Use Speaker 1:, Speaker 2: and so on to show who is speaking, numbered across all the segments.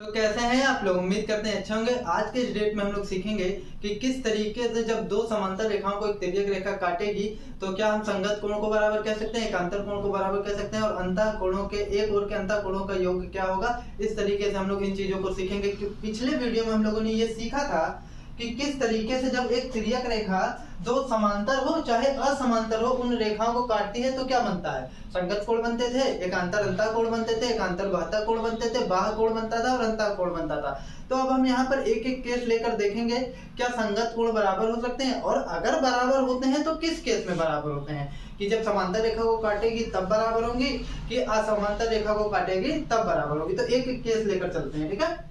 Speaker 1: तो कैसे हैं आप लोग। उम्मीद करते हैं अच्छे होंगे। आज के इस डेट में हम लोग सीखेंगे कि किस तरीके से जब दो समांतर रेखाओं को एक तिर्यक रेखा काटेगी तो क्या हम संगत कोणों को बराबर कह सकते हैं, एकांतर कोण को बराबर कह सकते हैं और अंतः कोणों के एक ओर के अंतः कोणों का योग क्या होगा। इस तरीके से हम लोग इन चीजों को सीखेंगे। पिछले वीडियो में हम लोगों ने ये सीखा था कि किस तरीके से जब एक तिर्यक रेखा दो समांतर हो चाहे असमांतर हो उन रेखाओं को काटती है तो क्या बनता है, संगत कोण बनते थे, एकांतर अंतः कोण बनते थे, एकांतर बाह्य कोण बनते थे, बाह्य कोण बनता था और अंतः कोण बनता था। तो अब हम यहाँ पर एक एक केस लेकर देखेंगे क्या संगत कोण बराबर हो सकते हैं और अगर बराबर होते हैं तो किस केस में बराबर होते हैं, कि जब समांतर रेखा को काटेगी तब बराबर होंगी कि असमांतर रेखा को काटेगी तब बराबर होगी। तो एक एक केस लेकर चलते हैं, ठीक है।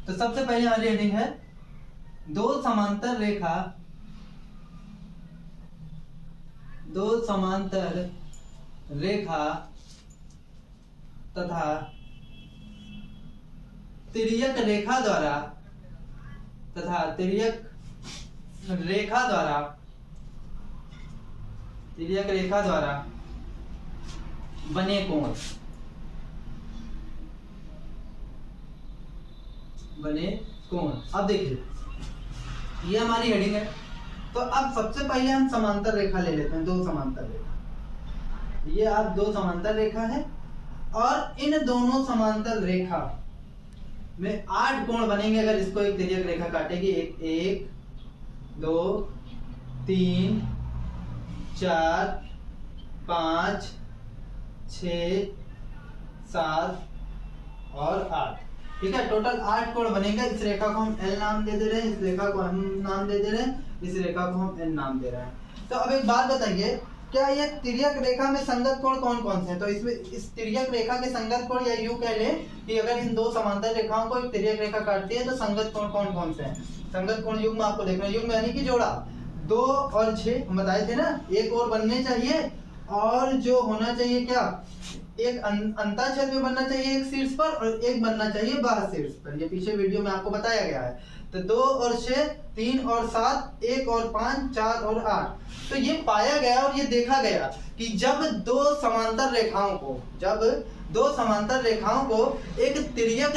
Speaker 1: तो सबसे पहले हमारी हेडिंग है दो समांतर रेखा तथा तिर्यक रेखा द्वारा बने कोण। अब देखिए ये हमारी हेडिंग है। तो अब सबसे पहले हम समांतर रेखा ले लेते हैं, दो समांतर रेखा। ये आप दो समांतर रेखा है और इन दोनों समांतर रेखा में 8 कोण बनेंगे अगर इसको एक तिर्यक रेखा काटेगी। एक, दो, तीन, 4, 5, 6, 7 और 8, ठीक है। टोटल 8 कोण बनेगा। इस रेखा को हम L नाम दे रहे हैं, इस रेखा को M नाम दे रहे हैं, इस रेखा को हम N नाम दे रहे हैं। तो अब एक बात बताइए, क्या ये तिर्यक रेखा में संगत कोण कौन कौन से हैं? तो इसमें इस तिर्यक रेखा के संगत कोण या यूं कह लें कि अगर इन दो समांतर रेखाओं को एक तिर्यक रेखा काटती है तो संगत कोण कौन कौन से हैं। संगत कोण युग्म आपको देखना है, युग्म यानी कि जोड़ा। 2 और 6 हम बताए थे ना, एक और बनने चाहिए और जो होना चाहिए क्या, एक अंतः छेद में बनना चाहिए एक शीर्ष पर और एक बनना चाहिए बाह्य शीर्ष पर। ये पीछे वीडियो में आपको बताया गया है। तो 2 और 6, 3 और 7, 1 और 5, 4 और 8। तो ये पाया गया और ये देखा गया कि जब दो समांतर रेखाओं को एक तिर्यक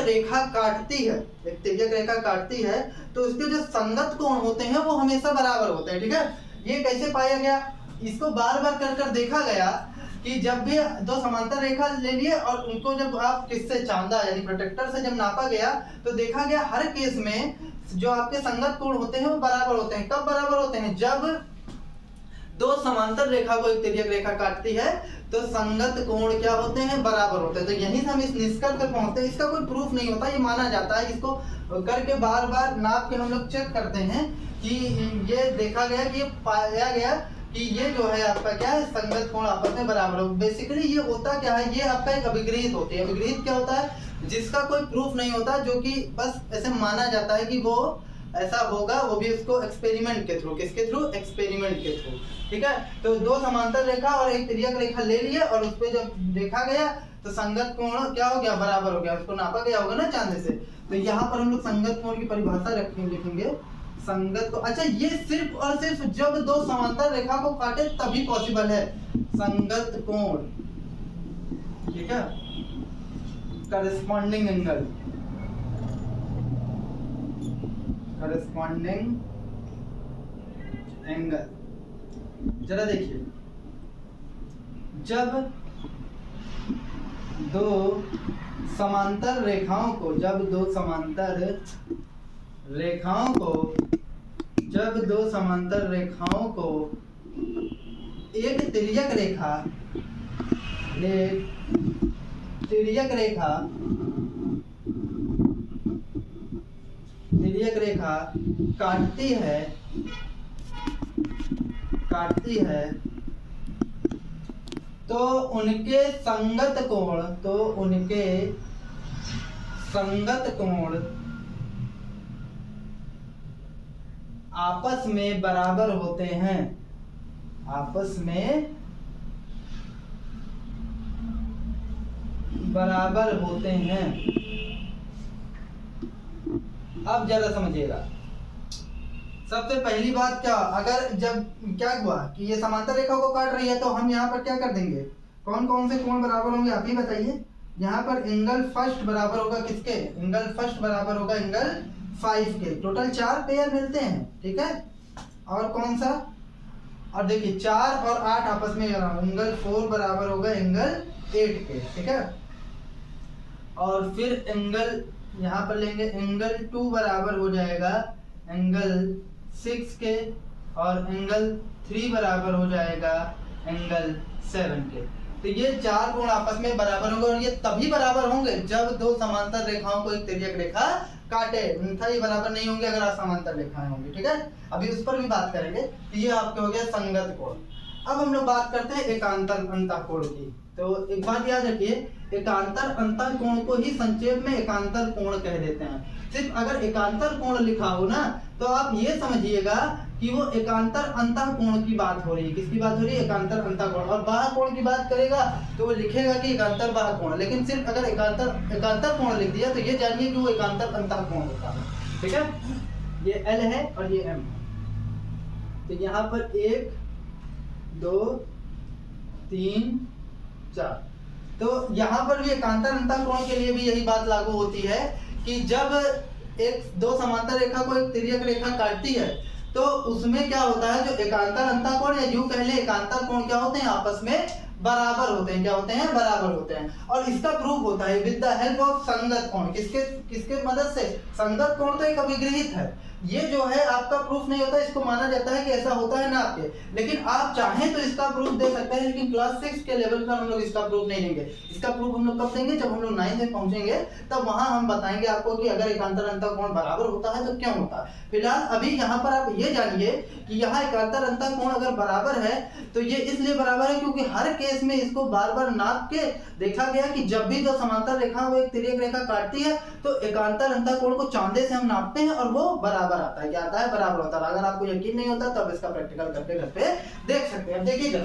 Speaker 1: रेखा काटती है तो उसके जो संगत कोण होते हैं वो हमेशा बराबर होते हैं, ठीक है। ये कैसे पाया गया, इसको बार बार कर देखा गया कि जब भी दो समांतर रेखा ले लिए और उनको जब आप किससे चांदा यानी प्रोटेक्टर से जब नापा गया तो देखा गया हर केस में जो आपके संगत कोण होते हैं वो बराबर होते हैं। कब बराबर होते हैं, जब दो समांतर रेखा को एक तिर्यक रेखा काटती है तो संगत कोण क्या होते हैं, बराबर होते हैं। तो यहीं से हम इस निष्कर्ष पर पहुंचते हैं। इसका कोई प्रूफ नहीं होता, ये माना जाता है। इसको करके बार बार नाप के हम लोग चेक करते हैं कि ये देखा गया कि ये पाया गया कि ये जो है आपका क्या है, संगत कोण आपस में बराबर हो। बेसिकली ये होता क्या है, ये आपका एक अभिगृहित होती है। अभिगृहित क्या होता है, जिसका कोई प्रूफ नहीं होता, जो कि बस ऐसे माना जाता है कि वो ऐसा होगा, वो भी उसको एक्सपेरिमेंट के थ्रू, किसके थ्रू, एक्सपेरिमेंट के थ्रू, ठीक है। तो दो समांतर रेखा और एक तिर्यक रेखा ले लिए और उस पर जब देखा गया तो संगत कोण क्या हो गया, बराबर हो गया। उसको नापा गया होगा ना चांदे से। तो यहाँ पर हम लोग संगत कोण की परिभाषा लिखेंगे संगत को। अच्छा, ये सिर्फ और सिर्फ जब दो समांतर रेखा को काटे तभी पॉसिबल है संगत कोण, ठीक है। Corresponding angle. जरा देखिए, जब दो समांतर रेखाओं को एक तिर्यक रेखा काटती है तो उनके संगत कोण आपस में बराबर होते हैं। अब जरा समझिएगा। सबसे पहली बात क्या, अगर जब क्या हुआ कि ये समांतर रेखा को काट रही है तो हम यहाँ पर क्या कर देंगे, कौन कौन से कोण बराबर होंगे आप ही बताइए। यहाँ पर एंगल फर्स्ट बराबर होगा किसके, एंगल फर्स्ट बराबर होगा एंगल 5 के। टोटल 4 पेयर मिलते हैं, ठीक है। और कौन सा, और देखिए 4 और 8 आपस में एंगल 4 बराबर होगा एंगल 8 के, ठीक है। और फिर एंगल यहाँ पर लेंगे, एंगल 2 बराबर हो जाएगा एंगल 6 के, और एंगल 3 बराबर हो जाएगा एंगल 7 के। तो ये 4 कोण आपस में बराबर होंगे, और ये तभी बराबर होंगे जब दो समांतर रेखाओं को एक तिर्यक रेखा काटे, अन्यथा ये बराबर नहीं होंगे अगर असमांतर रेखाएं होंगी, ठीक है। अभी उस पर भी बात करेंगे। तो ये आपके हो गया संगत कोण। अब हम लोग बात करते हैं एकांतर अंतःकोण की। तो एक बात याद रखिए, एकांतर अंतःकोण को ही संक्षेप में एकांतर कोण कह देते हैं। सिर्फ अगर एकांतर कोण लिखा हो ना, तो आप ये समझिएगा कि वो एकांतर अंतःकोण की बात हो रही है। किसकी बात हो रही है, एकांतर अंतःकोण। और बाह्य कोण की बात करेगा तो वो लिखेगा कि एकांतर बाह्य कोण। लेकिन सिर्फ अगर एकांतर कोण लिख दिया तो ये जानिए कि वो एकांतर अंतःकोण होता है, ठीक है। ये L है और ये M है। तो यहाँ पर 1 2 3 4। तो यहाँ पर भी एकांतर अंतःकोण के लिए भी यही बात लागू होती है कि जब एक दो समांतर रेखा को एक तिर्यक रेखा काटती है तो उसमें क्या होता है, जो एकांतर अंतःकोण या यूं कह ले एकांतर कोण क्या होते हैं, आपस में बराबर होते हैं। क्या होते हैं, बराबर होते हैं। और इसका प्रूफ होता है विद द हेल्प ऑफ संगत कोण। किसके किसके मदद से, संगत कोण तो एक अभिगृहित है, ये जो है आपका प्रूफ नहीं होता, इसको माना जाता है कि ऐसा होता है ना आपके। लेकिन आप चाहें तो इसका प्रूफ दे सकते हैं, लेकिन क्लास 6 के लेवल पर हम लोग इसका प्रूफ नहीं देंगे। इसका प्रूफ हम लोग कब देंगे, जब हम लोग 9th में पहुंचेंगे, तब वहां हम बताएंगे आपको कि अगर एकांतर अंतःकोण बराबर होता है तो क्यों होता है। फिलहाल अभी यहाँ पर आप ये जानिए कि यहाँ एकांतर अंतःकोण अगर बराबर है तो ये इसलिए बराबर है क्योंकि हर केस में इसको बार बार नाप के देखा गया कि जब भी दो समांतर रेखा वो एक तिर्यक रेखा काटती है तो एकांतर अंतःकोण को चांदे से हम नापते हैं और वो बराबर आता है। क्या आता है, बराबर होता है। अगर आपको यकीन नहीं होता तो आप इसका प्रैक्टिकल करके घर पे देख सकते हैं। अब देखिएगा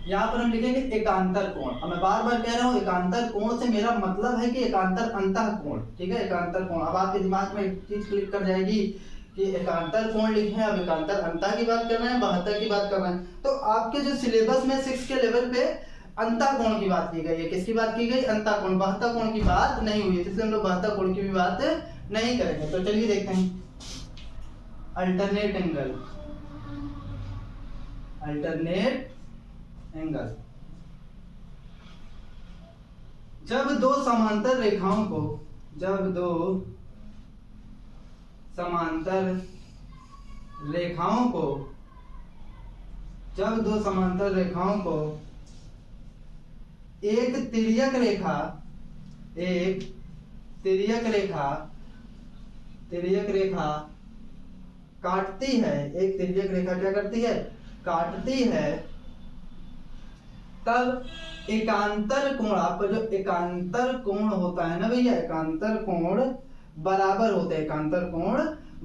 Speaker 1: यहाँ पर हम लिखेंगे एकांतर कोण। अब मैं बार बार कह रहा हूँ एकांतर कोण से मेरा मतलब है कि एकांतर अंतःकोण, ठीक है, एकांतर कोण। अब आपके दिमाग में एक चीज क्लिक कर जाएगी कि एकांतर कोण लिखे, अब एकांतर अंतः की बात कर रहे हैं, बाह्यता की बात कर रहे हैं। तो आपके जो सिलेबस में 6 के लेवल पे अंतःकोण की बात की गई है। किसकी बात की गई, अंतःकोण। बाह्यता कोण की बात नहीं हुई है, इसलिए हम लोग बाह्यता कोण की भी बात नहीं करेंगे। तो चलिए देखते हैं अल्टरनेट एंगल। अल्टरनेट एंगल, जब दो समांतर रेखाओं को, जब दो समांतर रेखाओं को, जब दो समांतर रेखाओं को एक तिर्यक रेखा, एक तिर्यक रेखा, तिर्यक रेखा काटती है, एक तिर्यक रेखा क्या करती है, काटती है, तब एकांतर कोण, आपका जो एकांतर कोण होता है ना भैया, एकांतर कोण बराबर होते हैं, एकांतर कोण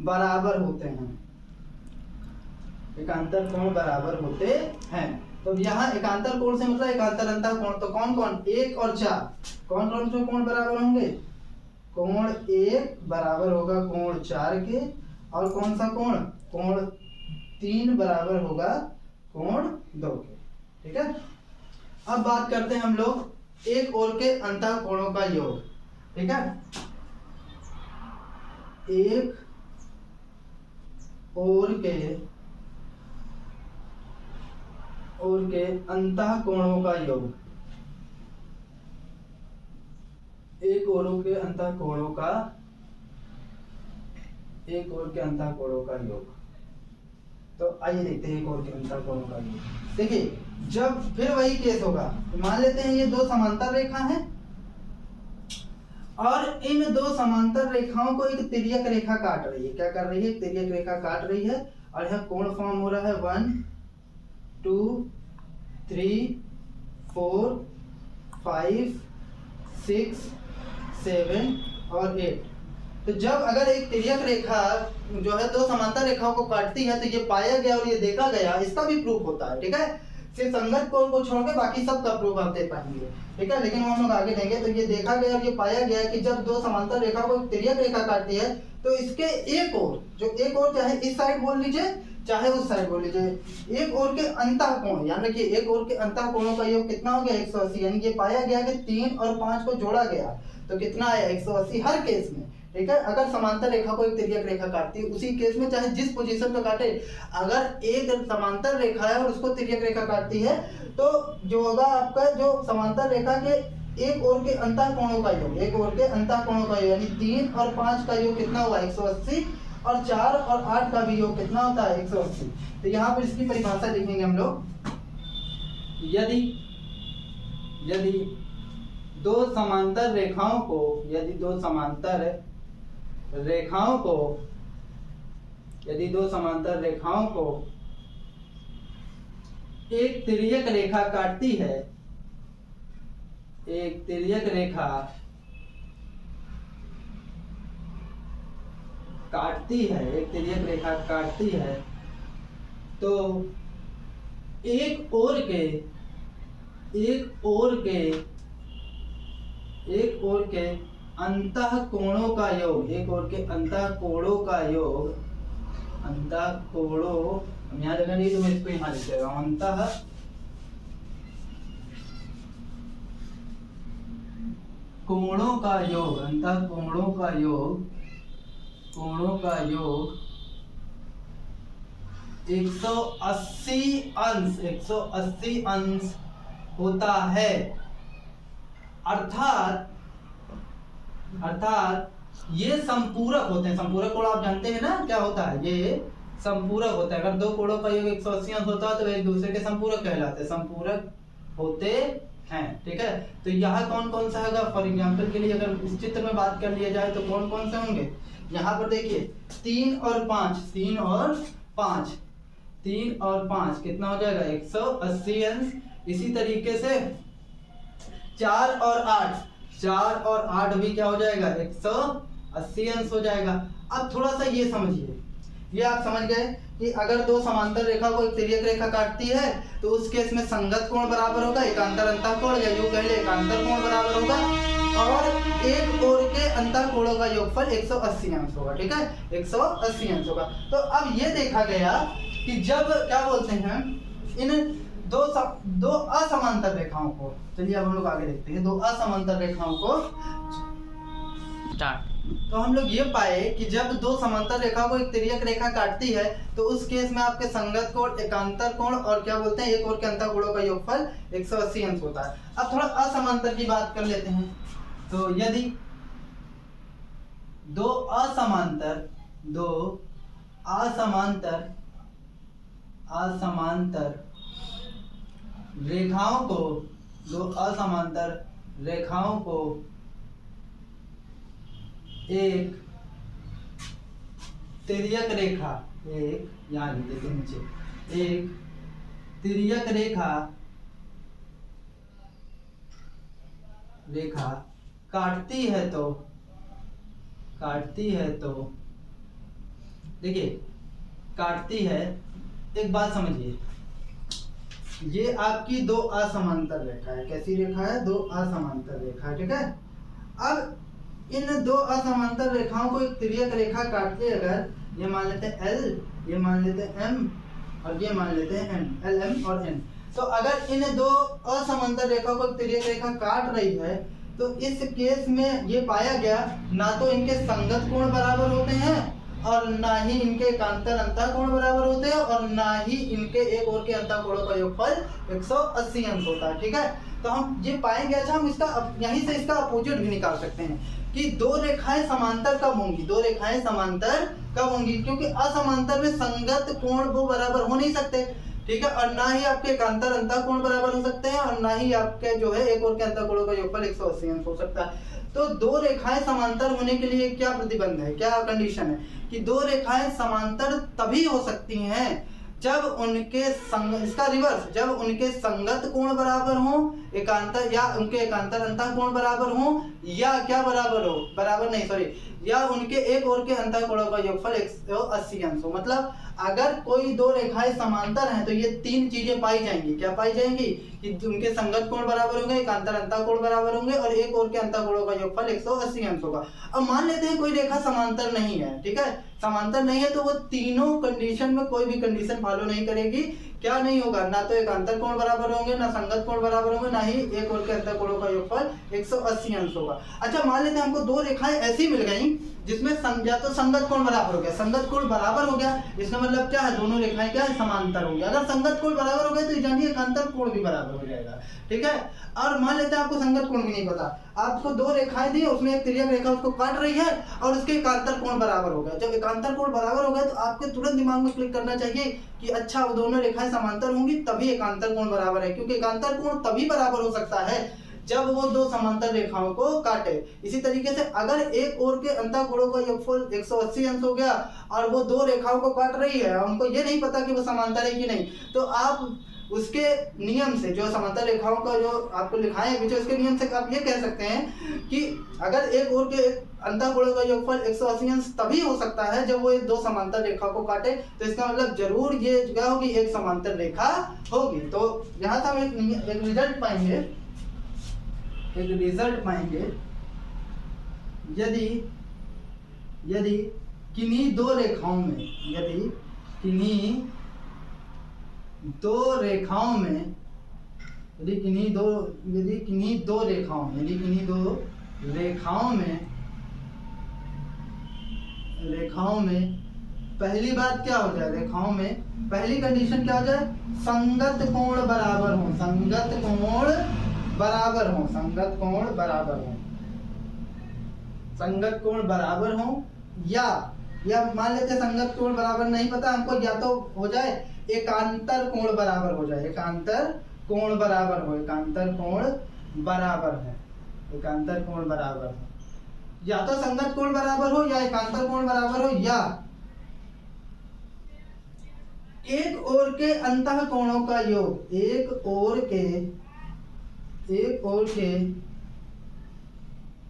Speaker 1: बराबर होते हैं, एकांतर कोण बराबर होते हैं। तो यहाँ एकांतर कोण से मतलब एकांतर अंतःकोण। तो कौन कौन, 1 और 4, कौन कौन से कोण बराबर होंगे, कोण 1 बराबर होगा कोण 4 के, और कौन सा कोण, कोण 3 बराबर होगा कोण 2 के, ठीक है। अब बात करते हैं हम लोग एक ओर के अंतःकोणों का योग, ठीक है। एक ओर के अंतःकोणों का योग, एक ओर के अंतःकोणों का, एक ओर के अंतःकोणों का योग। तो आइए देखते हैं एक ओर के अंतःकोणों का योग। देखिए जब फिर वही केस होगा, तो मान लेते हैं ये दो समांतर रेखा हैं और इन दो समांतर रेखाओं को एक तिर्यक रेखा काट रही है। क्या कर रही है, तिर्यक रेखा काट रही है, और यह कोण फॉर्म हो रहा है 1 2 3 4 5 6 7 और 8। तो जब अगर एक तिर्यक रेखा जो है दो समांतर रेखाओं को काटती है तो ये पाया गया और ये देखा गया, इसका भी प्रूफ होता है, ठीक है। सिर्फ संगत कोण को छोड़ के बाकी सब का प्रूफ आप दे पाएंगे, ठीक है। लेकिन हम लोग आगे देंगे। तो ये देखा गया और ये पाया गया कि जब दो समांतर रेखा को एक तिर्यक रेखा काटती है तो इसके एक ओर, जो एक ओर चाहे इस साइड बोल लीजिए चाहे उस साइड बोल लीजिए। एक ओर के अंतः कोण, यानी कि एक ओर के अंतः कोणों का योग कितना हो गया 180, यानी कि पाया गया कि 3 और 5 को जोड़ा गया तो कितना आया 180 हर केस में। ठीक है, अगर समांतर रेखा को एक तिर्यक रेखा काटती है उसी केस में चाहे जिस पोजीशन पे काटे, अगर एक समांतर रेखा है और उसको तिर्यक रेखा काटती है तो जो होगा आपका जो समांतर रेखा के एक ओर के अंतः कोणों का योग, एक ओर के अंतः कोणों का योग यानी 3 और 5 का योग कितना हुआ 180 और 4 और 8 का भी योग कितना होता है 180। तो यहाँ पर इसकी परिभाषा लिखेंगे हम लोग। यदि दो समांतर रेखाओं को, यदि दो समांतर रेखाओं को एक तिर्यक रेखा काटती है, एक तिर्यक रेखा काटती है तो एक ओर के अंतः कोणों का योग, हम यहाँ जगह नहीं तो मैं इसको यहाँ लिख देगा, अंतः कोणों का योग 180 अंश होता है। अर्थात ये संपूरक होते हैं। संपूरक कोण आप जानते हैं ना क्या होता है, ये संपूरक होता है। अगर दो कोणों का योग 180 अंश होता है तो एक दूसरे के संपूरक कहलाते हैं, संपूरक होते हैं। ठीक है, तो यहाँ कौन कौन सा होगा, फॉर एग्जाम्पल के लिए अगर इस चित्र में बात कर लिया जाए तो कौन कौन से होंगे। यहाँ पर देखिए 3 और 5 कितना हो जाएगा 180 अंश। इसी तरीके से 4 और 8 भी क्या हो जाएगा 180 अंश हो जाएगा। अब थोड़ा सा ये समझिए, ये आप समझ गए कि अगर दो समांतर रेखा को एक तिर्यक रेखा काटती है तो उस केस में संगत कोण बराबर होगा एकांतर अंतः कोण, या यूं कह ले एकांतर कोण बराबर होगा, और एक ओर के अंतः कोणों का योगफल 180 अंश होगा। ठीक है, 180 अंश होगा। तो अब ये देखा गया कि जब क्या बोलते हैं इन दो असमांतर रेखाओं को, चलिए अब हम लोग आगे देखते हैं दो असमांतर रेखाओं को स्टार्ट। तो हम लोग ये पाए कि जब दो समांतर रेखा को एक तिर्यक रेखा काटती है तो उस केस में आपके संगत कोण, एकांतर कोण और क्या बोलते हैं एक ओर के अंतः कोणों का योगफल 180 अंश होता है। अब थोड़ा असमांतर की बात कर लेते हैं। तो यदि दो असमांतर रेखाओं को एक तिर्यक रेखा, एक यहाँ लिख देते हैं नीचे, एक तिर्यक रेखा काटती है तो देखिए काटती है, एक बात समझिए, ये आपकी दो असमांतर रेखा है। कैसी रेखा है, दो असमांतर रेखा। ठीक है, अब इन दो असमांतर रेखाओं को एक तिर्यक रेखा काटते अगर, ये मान लेते हैं L, ये मान लेते हैं M और ये मान लेते हैं N, L, M और N। तो अगर इन दो असमांतर रेखाओं को एक तिर्यक रेखा काट रही है तो इस केस में ये पाया गया ना तो इनके संगत कोण बराबर होते हैं और ना ही इनके एकांतर अंतः कोण बराबर होते हैं और ना ही इनके एक ओर के अंतः कोणों का योगफल 180 अंश होता है। ठीक है, तो हम ये पाएंगे। अच्छा, हम इसका यहीं से इसका अपोजिट भी निकाल सकते हैं कि दो रेखाएं समांतर कब होंगी, क्योंकि असमांतर में संगत कोण वो बराबर हो नहीं सकते। ठीक है, और ना ही आपके एकांतर अंतः कोण बराबर हो सकते हैं और ना ही आपके जो है एक ओर के अंतः कोणों का योगफल 180 अंश हो सकता है। तो दो रेखाएं समांतर होने के लिए क्या प्रतिबंध है, क्या कंडीशन है कि दो रेखाएं समांतर तभी हो सकती हैं जब उनके इसका रिवर्स, जब उनके संगत कोण बराबर हो, एकांतर या उनके एकांतर अंतः कोण बराबर हो, या क्या या उनके एक ओर के अंतः कोणों का योगफल 180 अंश हो। मतलब अगर कोई दो रेखाएं समांतर हैं तो ये तीन चीजें पाई जाएंगी। क्या पाई जाएंगी कि उनके संगत कोण बराबर होंगे, एकांतर अंतःकोण बराबर होंगे और एक और के अंतःकोणों का योगफल 180 अंश होगा। अब मान लेते हैं कोई रेखा समांतर नहीं है, ठीक है, समांतर नहीं है तो वो तीनों कंडीशन में कोई भी कंडीशन फॉलो नहीं करेगी। क्या नहीं होगा, ना तो एकांतर कोण बराबर होंगे, ना संगत कोण बराबर होंगे, ना ही एक और के अंतःकोणों का योगफल 180 अंश होगा। अच्छा मान लेते हैं हमको दो रेखाएं ऐसी मिल गई जिसमें या तो संगत कोण बराबर हो गया, संगत कोण बराबर हो गया इसका मतलब क्या है, दोनों रेखाएं क्या है, समांतर होंगी। अगर संगत कोण बराबर हो गए तो जानिए एकांतर कोण भी बराबर हो जाएगा, ठीक है। और मान लेते हैं आपको संगत कोण भी नहीं पता, आपको दो रेखाएं दी, उसमें एक तिर्यक रेखा उसको काट रही है और उसके एकांतर कोण बराबर हो गया। जब एकांतर कोण बराबर हो गया तो आपके तुरंत दिमाग में क्लिक करना चाहिए कि अच्छा वो दोनों रेखाएं समांतर होंगी तभी एकांतर कोण बराबर है, क्योंकि एकांतर कोण तभी बराबर हो सकता है जब वो दो समांतर रेखाओं को काटे। इसी तरीके से अगर एक ओर के अंतःकोणों का योगफल 180 अंश हो गया और वो दो रेखाओं को काट रही है, हमको ये नहीं पता कि वो समांतर है कि नहीं, तो आप उसके नियम से, जो समांतर रेखाओं का जो आपको लिखाए हैं पीछे, उसके नियम से आप ये कह सकते हैं कि अगर एक ओर के अंतःकोणों का योगफल 180 अंश तभी हो सकता है जब वो एक दो समांतर रेखा को काटे, तो इसका मतलब जरूर ये क्या होगी, एक समांतर रेखा होगी। तो यहाँ से हम एक रिजल्ट पाएंगे, यदि किन्हीं दो रेखाओं में, यदि किन्हीं दो रेखाओं में पहली बात क्या हो जाए, रेखाओं में पहली कंडीशन क्या हो जाए, संगत कोण बराबर हो, संगत कोण बराबर हो, या मान लेते संगत कोण बराबर नहीं पता हमको, या तो हो जाए एकांतर कोण बराबर हो जाए, एकांतर कोण बराबर हो, या तो संगत कोण बराबर हो या एकांतर कोण बराबर हो, या एक ओर के अंतःकोणों का योग, एक ओर के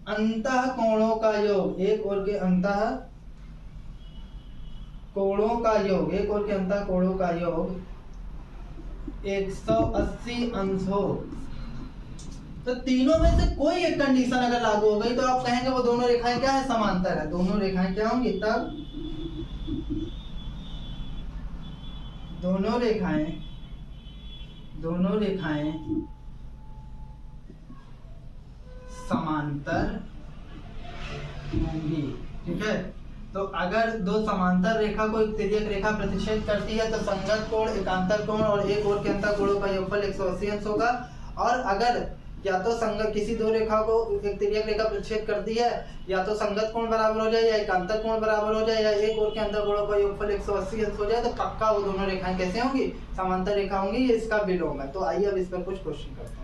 Speaker 1: अंतःकोणों का योग, एक ओर के अंतःकोणों का योग 180 अंश हो। तो तीनों में से कोई एक कंडीशन अगर लागू हो गई तो आप कहेंगे वो दोनों रेखाएं क्या है, समांतर है। दोनों रेखाएं क्या होंगी, तब दोनों रेखाएं समांतर होंगी, ठीक है। तो अगर दो समांतर रेखा को एक तिर्यक रेखा प्रतिच्छेद करती है तो संगत कोण, एकांतर कोण और एक ओर के अंतःकोणों का योगफल 180 अंश होगा। और अगर या तो संगत किसी दो रेखा को एक तिर्यक रेखा प्रतिच्छेद करती है, या तो संगत कोण बराबर हो जाए या एकांतर कोण बराबर हो जाए या एक ओर के अंतःकोणों का योगफल 180 अंश हो जाए, तो पक्का वो दोनों रेखाएं कैसे होंगी, समांतर रेखा होंगी। ये इसका विलोम है। तो आइए अब इस पर कुछ क्वेश्चन करते हैं।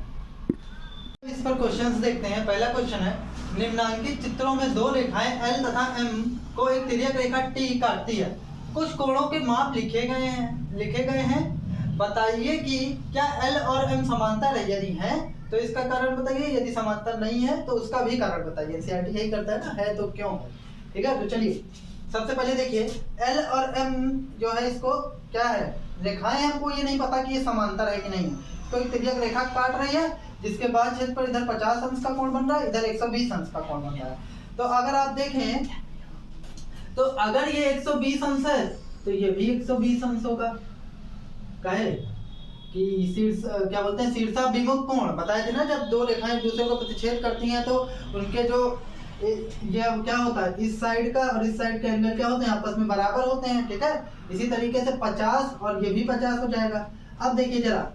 Speaker 1: इस पर क्वेश्चंस देखते हैं। पहला क्वेश्चन है, निम्नांकित चित्रों में दो रेखाएं L तथा M को एक तिर्यक रेखा T काटती है। कुछ कोणों के माप लिखे गए हैं। बताइए कि क्या L और M समांतर है, यदि हैं तो इसका कारण बताइए, यदि समांतर नहीं है तो उसका भी कारण बताइए। एनसीईआरटी यही करता है ना, है तो क्यों है, ठीक है। तो चलिए सबसे पहले देखिए L और M जो है, इसको क्या है, रेखाएं, हमको ये नहीं पता कि ये समांतर है कि नहीं है। तो एक तिर्यक रेखा काट रही है जिसके बाद छेद पर इधर 50 अंश का कोण बन रहा है, इधर 120 अंश का कोण बन रहा है। तो अगर आप देखें तो अगर ये 120 अंश है तो ये भी 120 अंश होगा। कहे कि क्या बोलते हैं, शीर्षाभिमुख कोण बताए थे ना, जब दो रेखाएं एक दूसरे को प्रतिच्छेद करती हैं तो उनके जो ये क्या होता है, इस साइड का और इस साइड के एंगल क्या होते हैं, आपस में बराबर होते हैं, ठीक है। इसी तरीके से 50 और ये भी 50 हो जाएगा। अब देखिए जरा,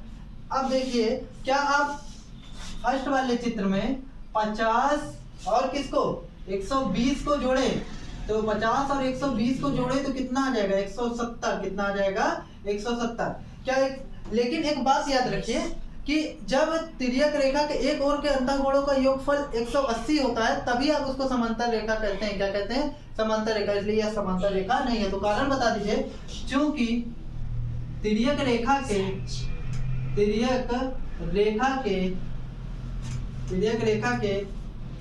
Speaker 1: अब देखिए क्या आप फर्स्ट वाले चित्र में 50 और किसको 120 को जोड़े, तो 50 और 120 को जोड़े तो कितना आ जाएगा, 170। कितना आ जाएगा, 170। क्या लेकिन एक बात याद रखिए कि जब तिर्यक रेखा के एक ओर के अंतःकोणों का योगफल 180 होता है तभी आप उसको समांतर रेखा कहते हैं। क्या कहते हैं, समांतर रेखा। इसलिए यह समांतर रेखा नहीं है। तो कारण बता दीजिए, क्योंकि तिर्यक रेखा के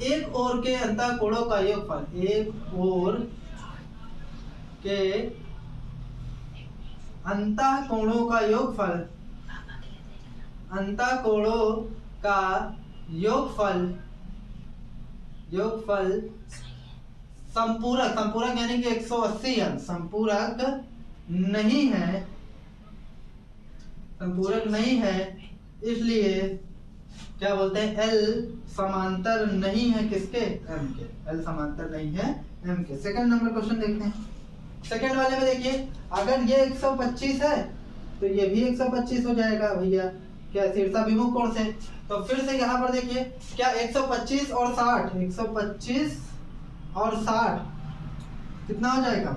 Speaker 1: एक ओर के अंतःकोणों का योगफल, एक ओर के अंतःकोणों का योगफल अंतःकोणों का योगफल संपूरक यानी कि 180 अंश संपूरक नहीं है, इसलिए क्या बोलते हैं, L समांतर नहीं है किसके, M के। L समांतर नहीं है M के। सेकंड नंबर क्वेश्चन देखते हैं। सेकंड वाले में देखिए, अगर ये 125 है तो ये भी 125 हो जाएगा भैया, क्या शीर्षाभिमुख कोण से। तो फिर से यहाँ पर देखिए, क्या 125 और 60, 125 और 60 कितना हो जाएगा,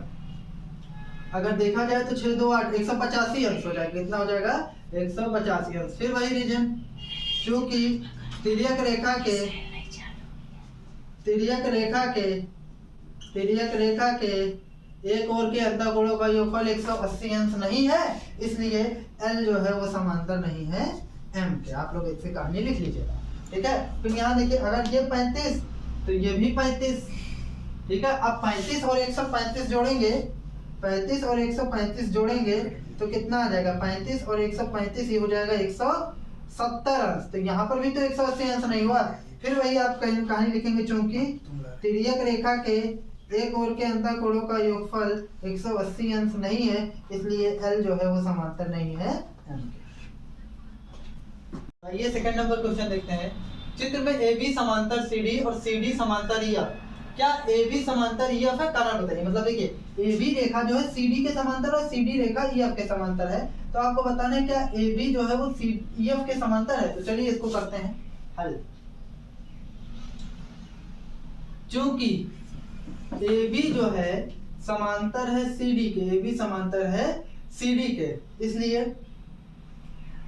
Speaker 1: अगर देखा जाए तो 6 2 8 185 अंश हो जाएगा। कितना हो जाएगा, 185 अंश। फिर वही रीजन, चूंकि तिर्यक रेखा के एक ओर के अंतःकोणों का योगफल 180 अंश नहीं है, इसलिए L जो है वो समांतर नहीं है M के। आप लोग इससे कहानी लिख लीजिएगा, ठीक है। फिर यहाँ देखिए, अगर ये 35 तो ये भी 35, ठीक है। अब 35 और 135 जोड़ेंगे, 35 और 135 जोड़ेंगे तो कितना आ जाएगा, 35 और 135 ये हो जाएगा 170 अंश। तो यहाँ पर भी तो 180 अंश नहीं हुआ। फिर वही आप कहानी लिखेंगे, चूंकि तिर्यक रेखा के एक ओर के अंतःकोणों का योगफल 180 अंश नहीं है, इसलिए L जो है वो समांतर नहीं है M के। ये सेकंड नंबर क्वेश्चन देखते हैं। चित्र में AB समांतर CD और CD समांतर EF। क्या AB समांतर EF है, कारण बताइए। मतलब देखिए, AB रेखा जो है CD के समांतर और CD रेखा EF के समांतर है, तो आपको बताना है क्या AB जो है वो EF के समांतर है। तो चलिए इसको करते हैं हल। चूंकि AB जो है समांतर है CD के, AB समांतर है CD के, इसलिए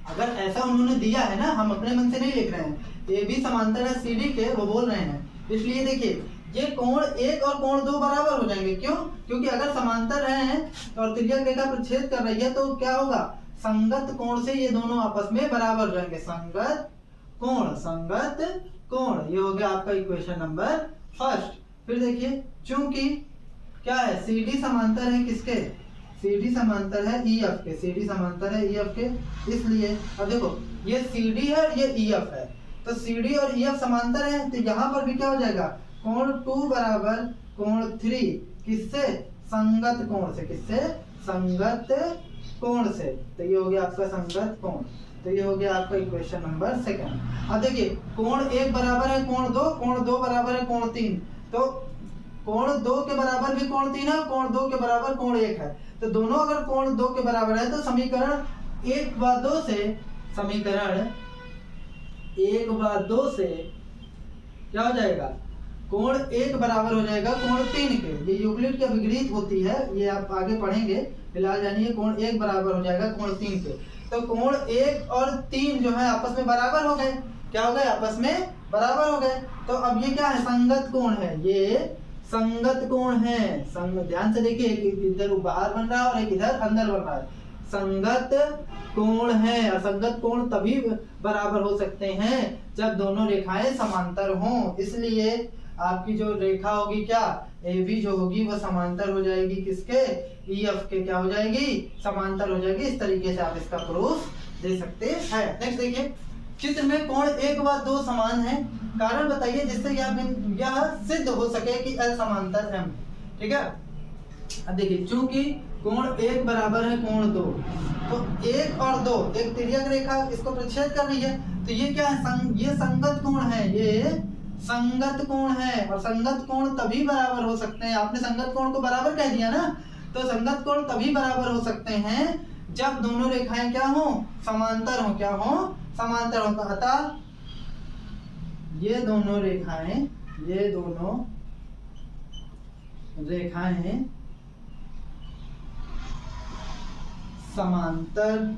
Speaker 1: अगर ऐसा उन्होंने दिया है ना, हम अपने मन से नहीं लिख रहे हैं, AB समांतर है CD के, वो बोल रहे हैं, इसलिए देखिए ये कोण 1 और कोण 2 बराबर हो जाएंगे। क्यों? क्योंकि अगर समांतर हैं और तिर्यक रेखा पर छेद कर रही है तो क्या होगा, संगत कोण से ये दोनों आपस में बराबर हो जाएंगे। संगत कोण, ये हो गया आपका इक्वेशन नंबर फर्स्ट। फिर देखिए, चूंकि क्या है, CD समांतर है किसके, CD समांतर है EF के, CD समांतर है EF के, इसलिए अब देखो ये CD है और ये EF है, तो CD और EF समांतर है, तो यहाँ पर भी क्या हो जाएगा, कोण 2 बराबर कोण 3 किससे, संगत कोण से। किससे, संगत कोण से। तो ये हो गया आपका संगत कोण। तो ये हो गया आपका इक्वेशन नंबर सेकंड। अब देखिए, कोण 1 बराबर है कोण 2, कोण 2 बराबर है कोण 3, तो कोण 2 के बराबर भी कोण 3 है, कोण 2 के बराबर कोण 1 है। तो दोनों अगर कोण 2 के बराबर है तो समीकरण 1 व 2 से क्या हो जाएगा, कोण 1 बराबर हो जाएगा कोण 3 के। ये यूक्लिड की अभिगृहित होती है, ये आप आगे पढ़ेंगे, फिलहाल जानिए कोण 1 बराबर हो जाएगा कोण 3 के। तो कोण 1 और 3 जो है आपस में बराबर हो गए। क्या हो गए, आपस में बराबर हो गए। तो अब ये क्या है, संगत कोण है, ये संगत कोण है। ध्यान से देखिए, एक इधर बाहर बन रहा है और एक इधर अंदर बन रहा है। संगत कोण है, और संगत कोण तभी बराबर हो सकते हैं जब दोनों रेखाएं समांतर हों। इसलिए आपकी जो रेखा होगी क्या, AB जो होगी वो समांतर हो जाएगी किसके, EF के। क्या हो जाएगी, समांतर हो जाएगी। इस तरीके से आप इसका प्रूफ दे सकते हैं। नेक्स्ट देखिए, चित्र में कोण 1 व 2 समान है, कारण बताइए जिससे यह सिद्ध हो सके कि L समांतर M। ठीक है, अब देखिए, चूंकि कोण 1 बराबर है कोण 2, तो 1 और 2 एक तिर्यक रेखा इसको प्रतिच्छेद कर रही है, तो ये क्या है, ये संगत कोण है, ये संगत कोण है। और संगत कोण तभी बराबर हो सकते हैं, आपने संगत कोण को बराबर कह दिया ना, तो संगत कोण तभी बराबर हो सकते हैं जब दोनों रेखाएं क्या हो, समांतर हो। क्या हो, समांतर हो। तो अतः ये दोनों रेखाएं समांतर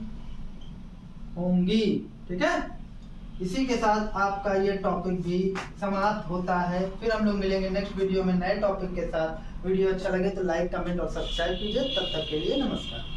Speaker 1: होंगी। ठीक है, इसी के साथ आपका ये टॉपिक भी समाप्त होता है। फिर हम लोग मिलेंगे नेक्स्ट वीडियो में नए टॉपिक के साथ। वीडियो अच्छा लगे तो लाइक, कमेंट और सब्सक्राइब कीजिए। तब तक के लिए नमस्कार।